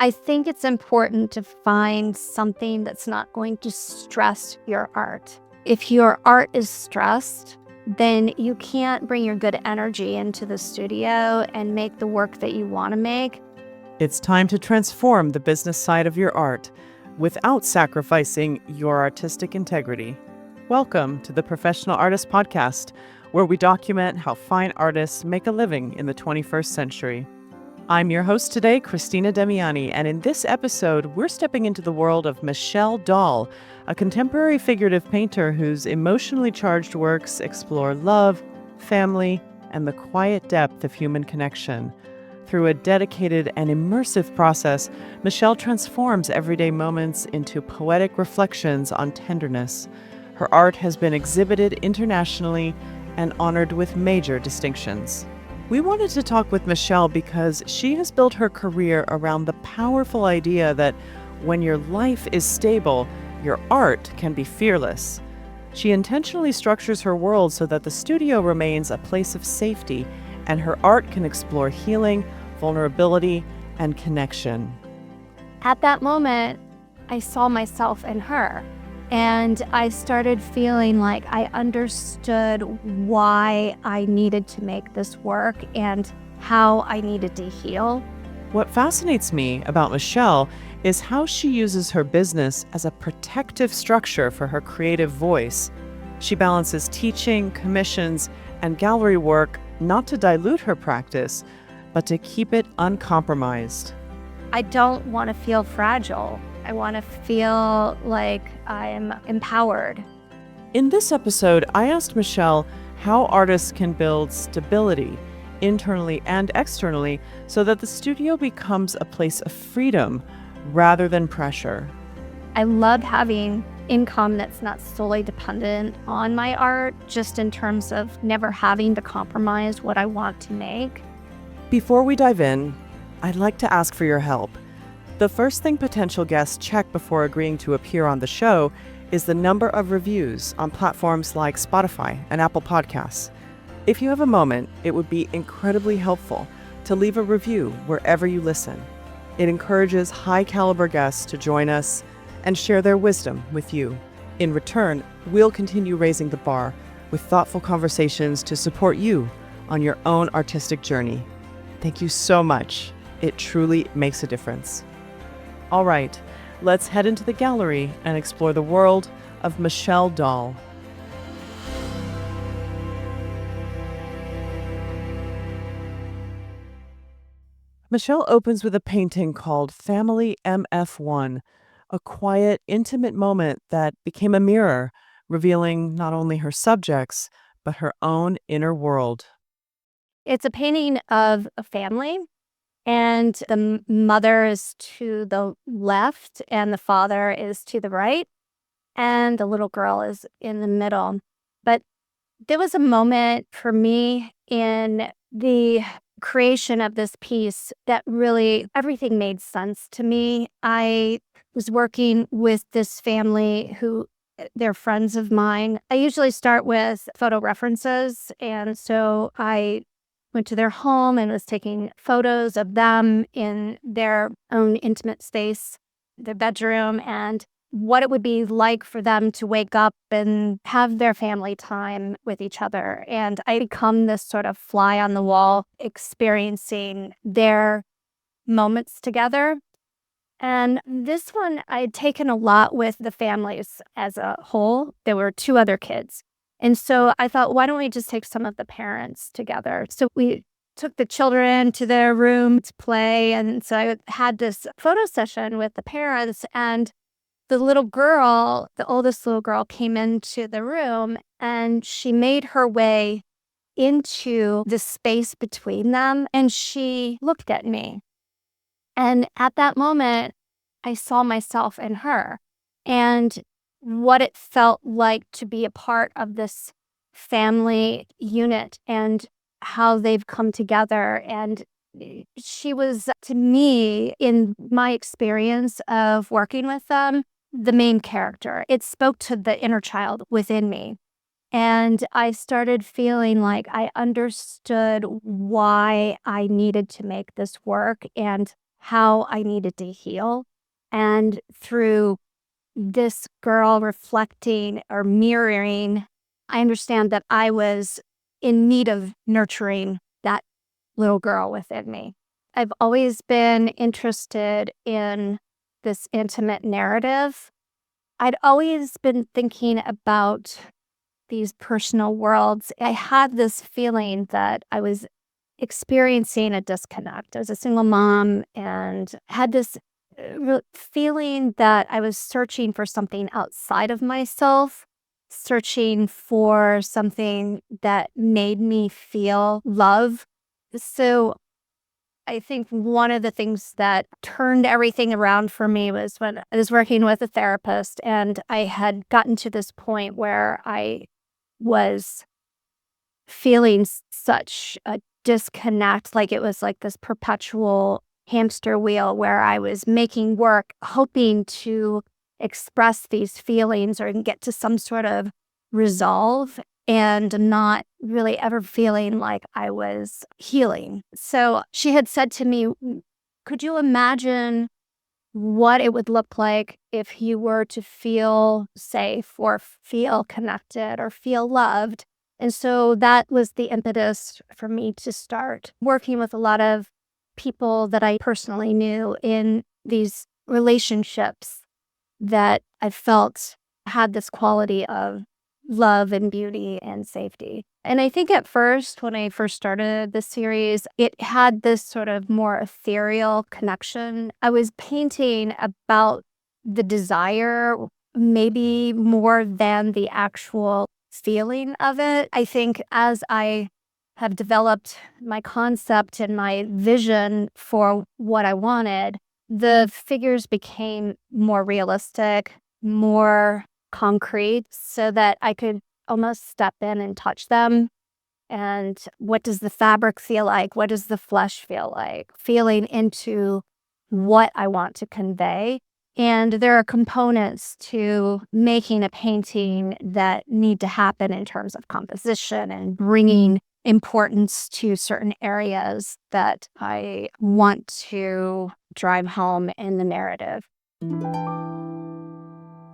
I think it's important to find something that's not going to stress your art. If your art is stressed, then you can't bring your good energy into the studio and make the work that you want to make. It's time to transform the business side of your art without sacrificing your artistic integrity. Welcome to the Professional Artist Podcast, where we document how fine artists make a living in the 21st century. I'm your host today, Christina Demiani, and in this episode, we're stepping into the world of Michel Dahl, a contemporary figurative painter whose emotionally charged works explore love, family, and the quiet depth of human connection. Through a dedicated and immersive process, Michel transforms everyday moments into poetic reflections on tenderness. Her art has been exhibited internationally and honored with major distinctions. We wanted to talk with Michel because she has built her career around the powerful idea that when your life is stable, your art can be fearless. She intentionally structures her world so that the studio remains a place of safety and her art can explore healing, vulnerability, and connection. At that moment, I saw myself in her. And I started feeling like I understood why I needed to make this work and how I needed to heal. What fascinates me about Michel is how she uses her business as a protective structure for her creative voice. She balances teaching, commissions, and gallery work not to dilute her practice, but to keep it uncompromised. I don't want to feel fragile. I want to feel like I'm empowered. In this episode, I asked Michel how artists can build stability internally and externally so that the studio becomes a place of freedom rather than pressure. I love having income that's not solely dependent on my art, just in terms of never having to compromise what I want to make. Before we dive in, I'd like to ask for your help. The first thing potential guests check before agreeing to appear on the show is the number of reviews on platforms like Spotify and Apple Podcasts. If you have a moment, it would be incredibly helpful to leave a review wherever you listen. It encourages high-caliber guests to join us and share their wisdom with you. In return, we'll continue raising the bar with thoughtful conversations to support you on your own artistic journey. Thank you so much. It truly makes a difference. All right, let's head into the gallery and explore the world of Michel Dahl. Michel opens with a painting called Family MF1, a quiet, intimate moment that became a mirror, revealing not only her subjects, but her own inner world. It's a painting of a family, and the mother is to the left and the father is to the right, and the little girl is in the middle. But there was a moment for me in the creation of this piece that really everything made sense to me. I was working with this family who they're friends of mine. I usually start with photo references, and so I went to their home and was taking photos of them in their own intimate space, their bedroom, and what it would be like for them to wake up and have their family time with each other. And I become this sort of fly on the wall, experiencing their moments together. And this one, I'd taken a lot with the families as a whole. There were two other kids. And so I thought, why don't we just take some of the parents together? So we took the children to their room to play. And so I had this photo session with the parents, and the little girl, the oldest little girl, came into the room and she made her way into the space between them and she looked at me. And at that moment, I saw myself in her and what it felt like to be a part of this family unit and how they've come together. And she was, to me, in my experience of working with them, the main character. It spoke to the inner child within me. And I started feeling like I understood why I needed to make this work and how I needed to heal. And through this girl reflecting or mirroring, I understand that I was in need of nurturing that little girl within me. I've always been interested in this intimate narrative. I'd always been thinking about these personal worlds. I had this feeling that I was experiencing a disconnect as a single mom and had this feeling that I was searching for something outside of myself, searching for something that made me feel love. So I think one of the things that turned everything around for me was when I was working with a therapist and I had gotten to this point where I was feeling such a disconnect, like it was like this perpetual hamster wheel where I was making work, hoping to express these feelings or get to some sort of resolve and not really ever feeling like I was healing. So she had said to me, could you imagine what it would look like if you were to feel safe or feel connected or feel loved? And so that was the impetus for me to start working with a lot of people that I personally knew in these relationships that I felt had this quality of love and beauty and safety. And I think at first, when I first started the series, it had this sort of more ethereal connection. I was painting about the desire, maybe more than the actual feeling of it. I think as I have developed my concept and my vision for what I wanted, the figures became more realistic, more concrete, so that I could almost step in and touch them. And what does the fabric feel like? What does the flesh feel like? Feeling into what I want to convey. And there are components to making a painting that need to happen in terms of composition and bringing importance to certain areas that I want to drive home in the narrative.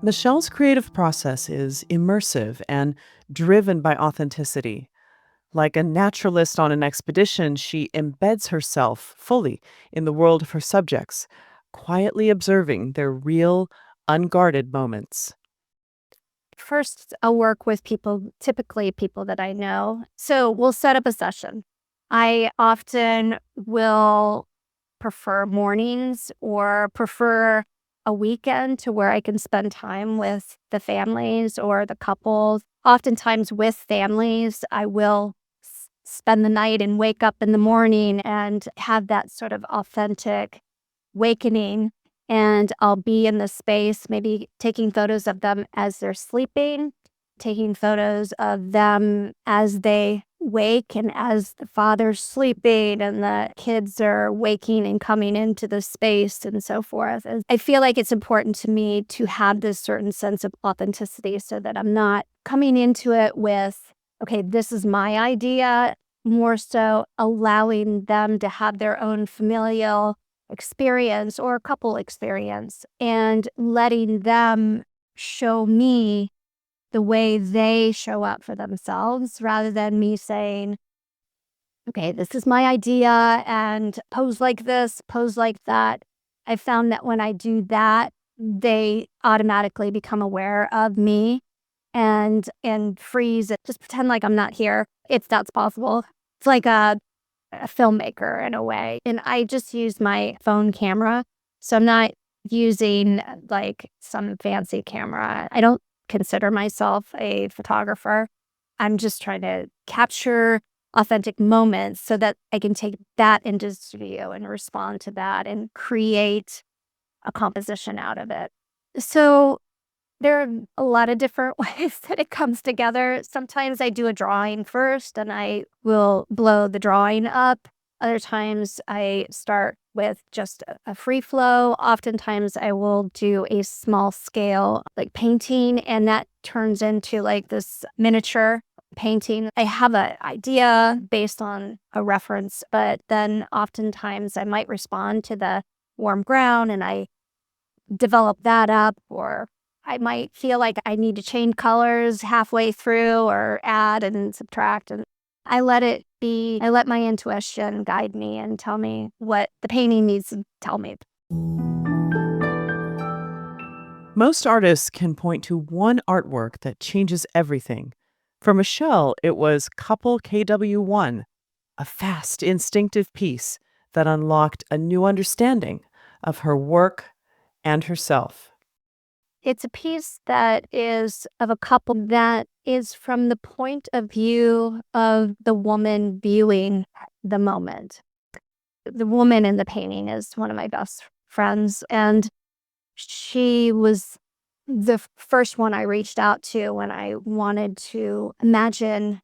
Michelle's creative process is immersive and driven by authenticity. Like a naturalist on an expedition, she embeds herself fully in the world of her subjects, quietly observing their real, unguarded moments. First, I'll work with people, typically people that I know. So we'll set up a session. I often will prefer mornings or prefer a weekend to where I can spend time with the families or the couples. Oftentimes with families, I will spend the night and wake up in the morning and have that sort of authentic wakening. And I'll be in the space, maybe taking photos of them as they're sleeping, taking photos of them as they wake and as the father's sleeping and the kids are waking and coming into the space and so forth. And I feel like it's important to me to have this certain sense of authenticity so that I'm not coming into it with, okay, this is my idea, more so allowing them to have their own familial experience or couple experience and letting them show me the way they show up for themselves rather than me saying, okay, this is my idea and pose like this, pose like that. I found that when I do that, they automatically become aware of me and freeze it. Just pretend like I'm not here, if that's possible. It's like a filmmaker in a way. And I just use my phone camera. So I'm not using like some fancy camera. I don't consider myself a photographer. I'm just trying to capture authentic moments so that I can take that into studio and respond to that and create a composition out of it. So there are a lot of different ways that it comes together. Sometimes I do a drawing first and I will blow the drawing up. Other times I start with just a free flow. Oftentimes I will do a small scale like painting and that turns into like this miniature painting. I have an idea based on a reference, but then oftentimes I might respond to the warm ground and I develop that up, or I might feel like I need to change colors halfway through or add and subtract. And I let it be, I let my intuition guide me and tell me what the painting needs to tell me. Most artists can point to one artwork that changes everything. For Michelle, it was Couple KW1, a fast, instinctive piece that unlocked a new understanding of her work and herself. It's a piece that is of a couple that is from the point of view of the woman viewing the moment. The woman in the painting is one of my best friends, and she was the first one I reached out to when I wanted to imagine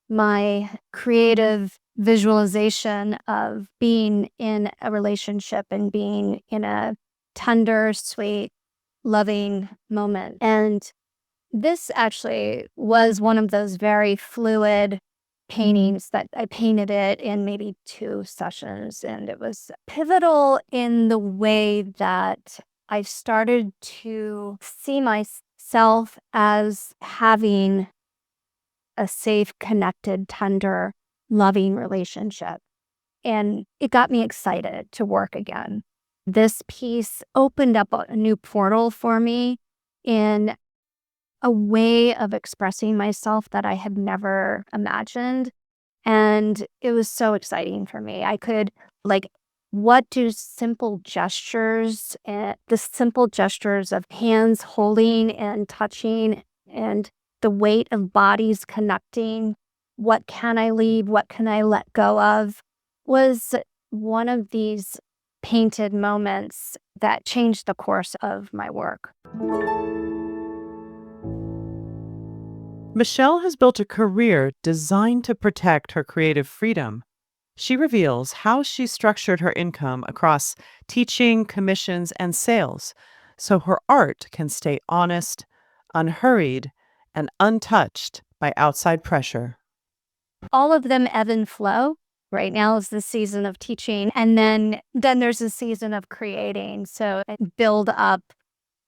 my creative visualization of being in a relationship and being in a tender, sweet, loving moment. And this actually was one of those very fluid paintings that I painted it in maybe 2 sessions. And it was pivotal in the way that I started to see myself as having a safe, connected, tender, loving relationship. And it got me excited to work again. This piece opened up a new portal for me in a way of expressing myself that I had never imagined. And it was so exciting for me. I could, like, what do simple gestures and the simple gestures of hands holding and touching and the weight of bodies connecting, what can I leave? What can I let go of? Was one of these painted moments that changed the course of my work. Michelle has built a career designed to protect her creative freedom. She reveals how she structured her income across teaching, commissions, and sales so her art can stay honest, unhurried, and untouched by outside pressure. All of them ebb and flow. Right now is the season of teaching, and then there's a season of creating. So I build up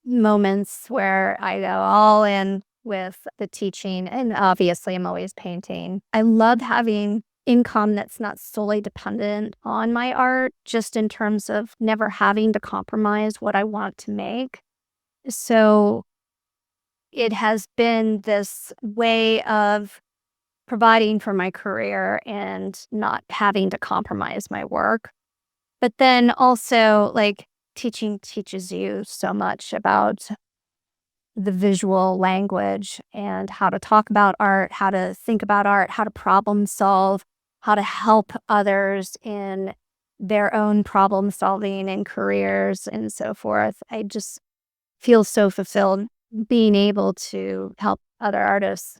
moments where I go all in with the teaching, and obviously I'm always painting. I love having income that's not solely dependent on my art, just in terms of never having to compromise what I want to make. So it has been this way of providing for my career and not having to compromise my work. But then also, like, teaching teaches you so much about the visual language and how to talk about art, how to think about art, how to problem solve, how to help others in their own problem solving and careers and so forth. I just feel so fulfilled being able to help other artists.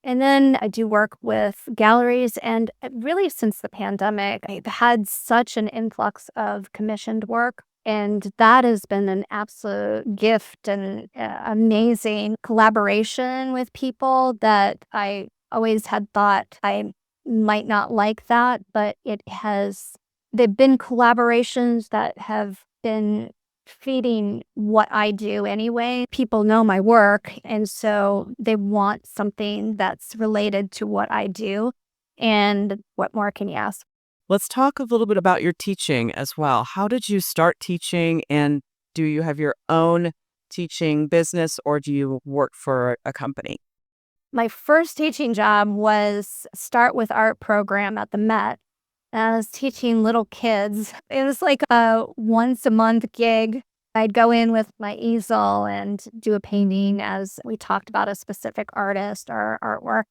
And then I do work with galleries, and really since the pandemic, I've had such an influx of commissioned work. And that has been an absolute gift and amazing collaboration with people that I always had thought I might not like that, but they've been collaborations that have been feeding what I do anyway. People know my work, and so they want something that's related to what I do. And what more can you ask? Let's talk a little bit about your teaching as well. How did you start teaching, and do you have your own teaching business or do you work for a company? My first teaching job was Start with Art program at the Met. I was teaching little kids. It was like a once a month gig. I'd go in with my easel and do a painting as we talked about a specific artist or artwork.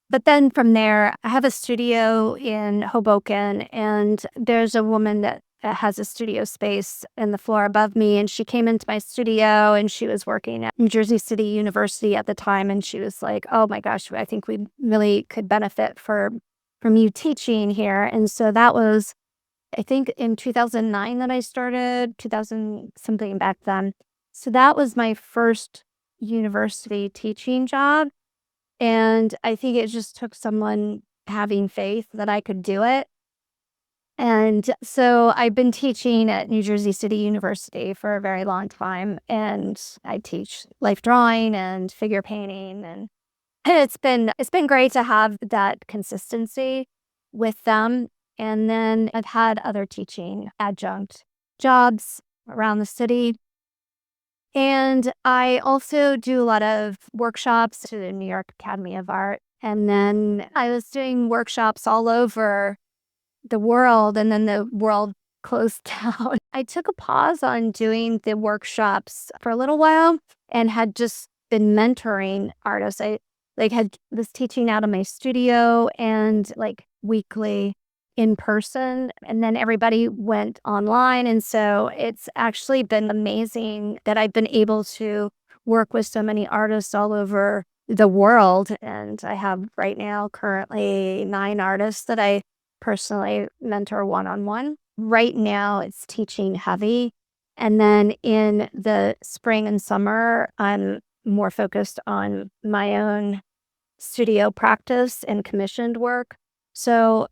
But then from there, I have a studio in Hoboken, and there's a woman that has a studio space in the floor above me. And she came into my studio, and she was working at New Jersey City University at the time. And she was like, "Oh my gosh, I think we really could benefit from you teaching here." And so that was, I think, in 2009 that I started, 2000 something back then. So that was my first university teaching job. And I think it just took someone having faith that I could do it. And so I've been teaching at New Jersey City University for a very long time, and I teach life drawing and figure painting, and it's been great to have that consistency with them. And then I've had other teaching adjunct jobs around the city. And I also do a lot of workshops to the New York Academy of Art. And then I was doing workshops all over the world, and then the world closed down. I took a pause on doing the workshops for a little while and had just been mentoring artists. I had was teaching out of my studio and weekly in person, and then everybody went online. And so it's actually been amazing that I've been able to work with so many artists all over the world. And I have right now currently 9 artists that I personally mentor one-on-one. Right now, it's teaching heavy. And then in the spring and summer, I'm more focused on my own studio practice and commissioned work. So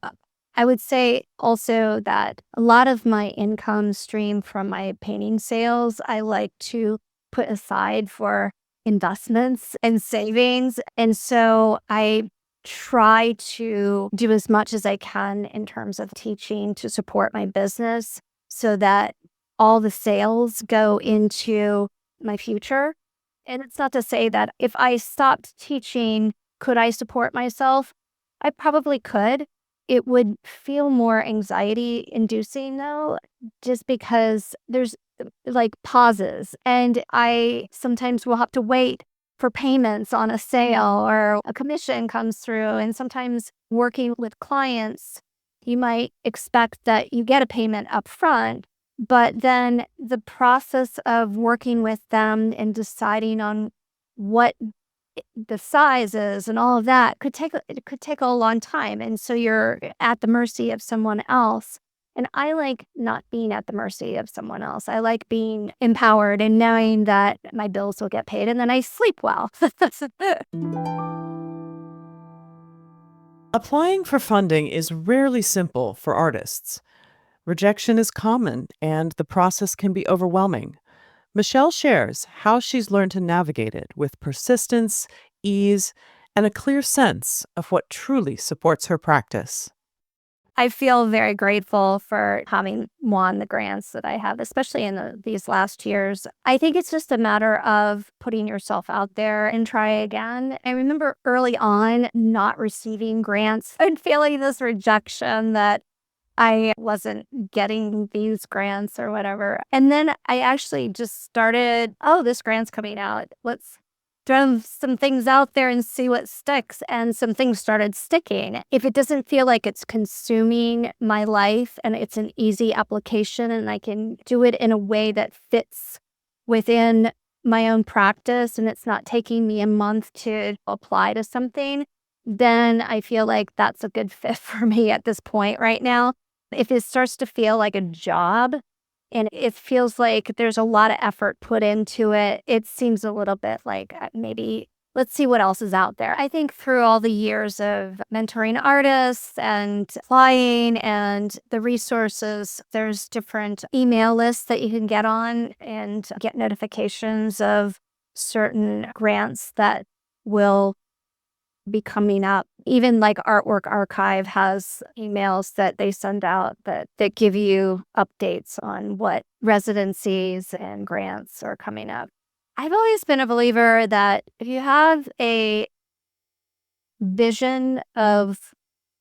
I would say also that a lot of my income stream from my painting sales, I like to put aside for investments and savings. And so I try to do as much as I can in terms of teaching to support my business so that all the sales go into my future. And it's not to say that if I stopped teaching, could I support myself? I probably could. It would feel more anxiety inducing though, just because there's pauses, and I sometimes will have to wait for payments on a sale or a commission comes through. And sometimes working with clients, you might expect that you get a payment up front, but then the process of working with them and deciding on what the sizes and all of that could take a long time. And so you're at the mercy of someone else. And I like not being at the mercy of someone else. I like being empowered and knowing that my bills will get paid and then I sleep well. Applying for funding is rarely simple for artists. Rejection is common, and the process can be overwhelming. Michelle shares how she's learned to navigate it with persistence, ease, and a clear sense of what truly supports her practice. I feel very grateful for having won the grants that I have, especially in these last years. I think it's just a matter of putting yourself out there and try again. I remember early on not receiving grants and feeling this rejection that I wasn't getting these grants or whatever. And then I actually just started, oh, this grant's coming out. Let's throw some things out there and see what sticks. And some things started sticking. If it doesn't feel like it's consuming my life and it's an easy application and I can do it in a way that fits within my own practice and it's not taking me a month to apply to something, then I feel like that's a good fit for me at this point right now. If it starts to feel like a job and it feels like there's a lot of effort put into it, it seems a little bit like maybe let's see what else is out there. I think through all the years of mentoring artists and applying and the resources, there's different email lists that you can get on and get notifications of certain grants that will be coming up. Even like Artwork Archive has emails that they send out that give you updates on what residencies and grants are coming up. I've always been a believer that if you have a vision of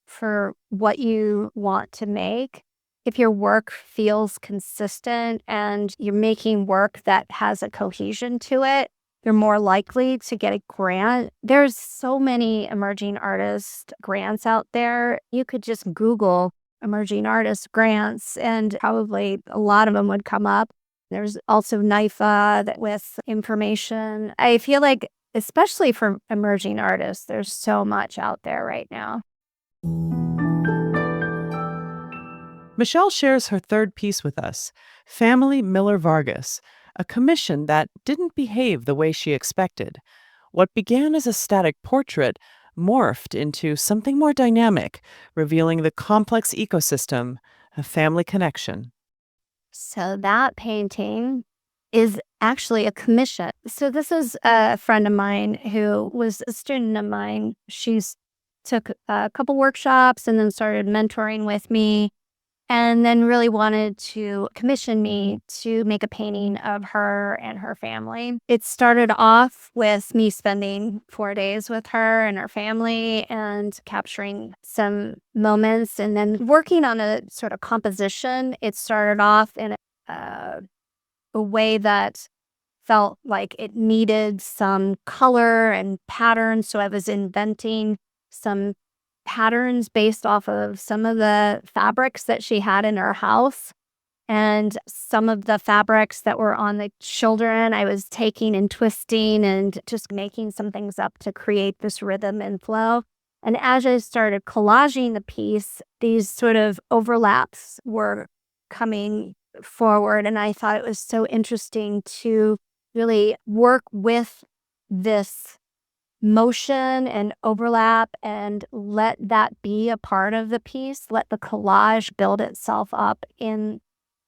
for what you want to make, if your work feels consistent and you're making work that has a cohesion to it, you're more likely to get a grant. There's so many emerging artist grants out there. You could just Google emerging artist grants and probably a lot of them would come up. There's also NIFA with information. I feel like, especially for emerging artists, there's so much out there right now. Michelle shares her third piece with us, Family Miller Vargas, a commission that didn't behave the way she expected. What began as a static portrait morphed into something more dynamic, revealing the complex ecosystem a family connection. So that painting is actually a commission. So this is a friend of mine who was a student of mine. She's took a couple workshops and then started mentoring with me, and then really wanted to commission me to make a painting of her and her family. It started off with me spending 4 days with her and her family and capturing some moments and then working on a sort of composition. It started off in a way that felt like it needed some color and patterns. So I was inventing some patterns based off of some of the fabrics that she had in her house. And some of the fabrics that were on the children, I was taking and twisting and just making some things up to create this rhythm and flow. And as I started collaging the piece, these sort of overlaps were coming forward. And I thought it was so interesting to really work with this motion and overlap and let that be a part of the piece, let the collage build itself up in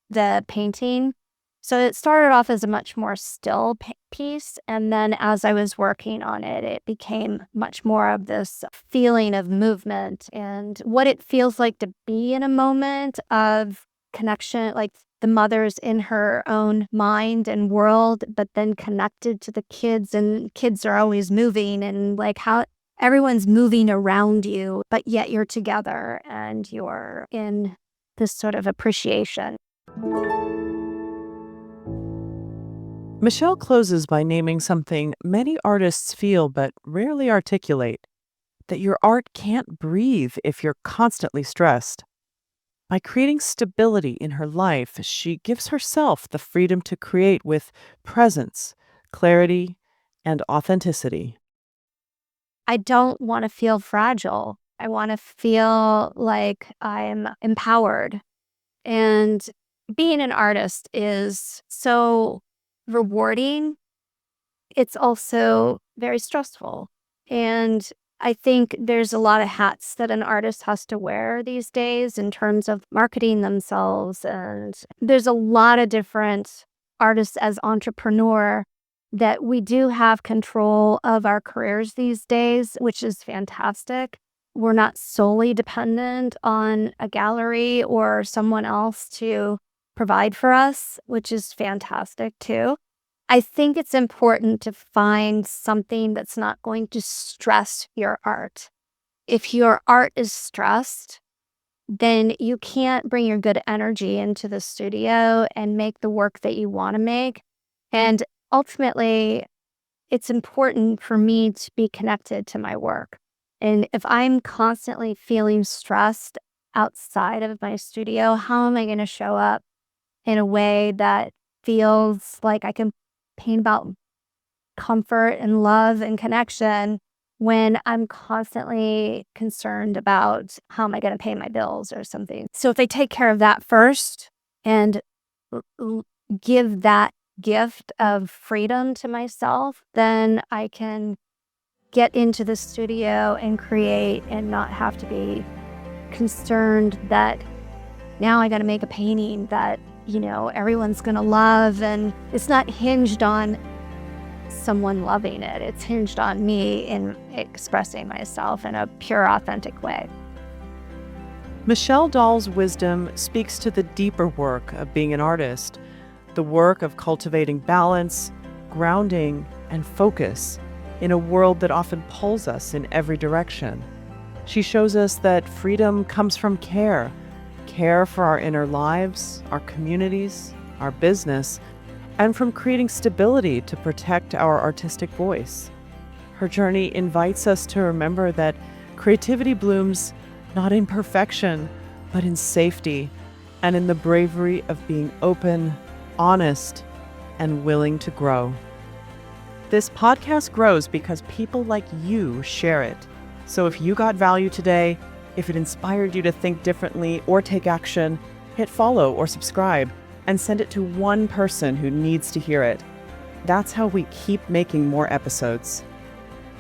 the painting. So it started off as a much more still piece. And then as I was working on it, it became much more of this feeling of movement and what it feels like to be in a moment of connection, like the mother's in her own mind and world, but then connected to the kids, and kids are always moving, and like how everyone's moving around you, but yet you're together and you're in this sort of appreciation. Michelle closes by naming something many artists feel but rarely articulate, that your art can't breathe if you're constantly stressed. By creating stability in her life, she gives herself the freedom to create with presence, clarity, and authenticity. I don't want to feel fragile. I want to feel like I'm empowered. And being an artist is so rewarding. It's also very stressful. And I think there's a lot of hats that an artist has to wear these days in terms of marketing themselves. And there's a lot of different artists as entrepreneur that we do have control of our careers these days, which is fantastic. We're not solely dependent on a gallery or someone else to provide for us, which is fantastic too. I think it's important to find something that's not going to stress your art. If your art is stressed, then you can't bring your good energy into the studio and make the work that you want to make. And ultimately, it's important for me to be connected to my work. And if I'm constantly feeling stressed outside of my studio, how am I going to show up in a way that feels like I can paint about comfort and love and connection when I'm constantly concerned about how am I going to pay my bills or something? So if I take care of that first and give that gift of freedom to myself, then I can get into the studio and create and not have to be concerned that now I got to make a painting that, everyone's going to love. And it's not hinged on someone loving it. It's hinged on me in expressing myself in a pure, authentic way. Michelle Dahl's wisdom speaks to the deeper work of being an artist, the work of cultivating balance, grounding, and focus in a world that often pulls us in every direction. She shows us that freedom comes from care for our inner lives, our communities, our business, and from creating stability to protect our artistic voice. Her journey invites us to remember that creativity blooms not in perfection, but in safety and in the bravery of being open, honest, and willing to grow. This podcast grows because people like you share it. So if you got value today, if it inspired you to think differently or take action, hit follow or subscribe and send it to one person who needs to hear it. That's how we keep making more episodes.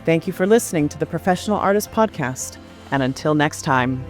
Thank you for listening to the Professional Artist Podcast, and until next time.